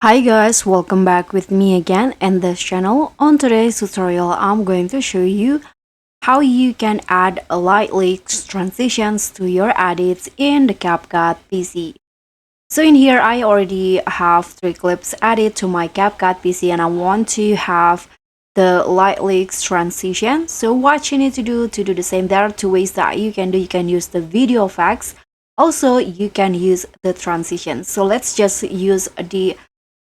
Hi guys, welcome back with me again in this channel. On today's tutorial, I'm going to show you how you can add light leaks transitions to your edits in the CapCut PC. So in here, I already have 3 clips added to my CapCut PC and I want to have the light leaks transition. So what you need to do the same, there are 2 ways that you can do. You can use the video effects. Also, you can use the transition. So let's just use the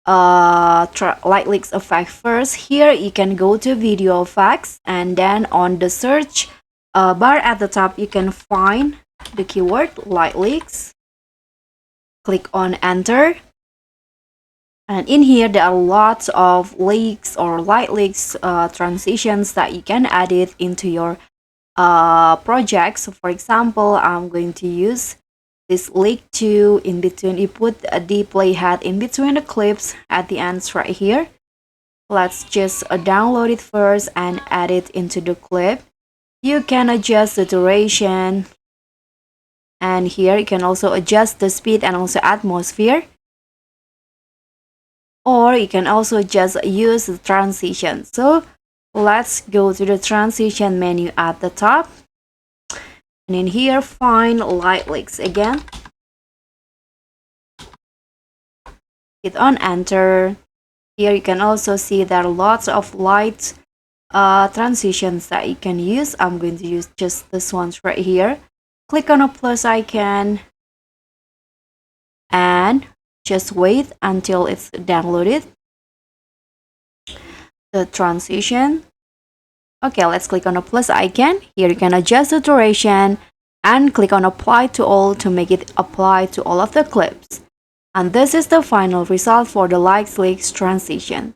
light leaks effect first. Here you can go to video effects and then on the search bar at the top you can find the keyword light leaks. Click on enter, and in here there are lots of leaks or light leaks transitions that you can add it into your project. So for example, I'm going to use this leak 2. In between, you put the playhead in between the clips at the ends right here. Let's just download it first and add it into the clip. You can adjust the duration, and here you can also adjust the speed and also atmosphere, or you can also just use the transition. So let's go to the transition menu at the top, and in here find light leaks again. Hit on enter. Here you can also see there are lots of light transitions that you can use. I'm going to use just this ones right here. Click on a plus icon and just wait until it's downloaded, the transition. Okay, let's click on a plus icon. Here you can adjust the duration and click on apply to all to make it apply to all of the clips. And this is the final result for the light leaks transition.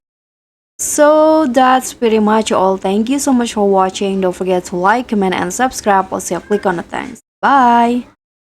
So that's pretty much all. Thank you so much for watching. Don't forget to like, comment, and subscribe. Also click on the thanks. Bye.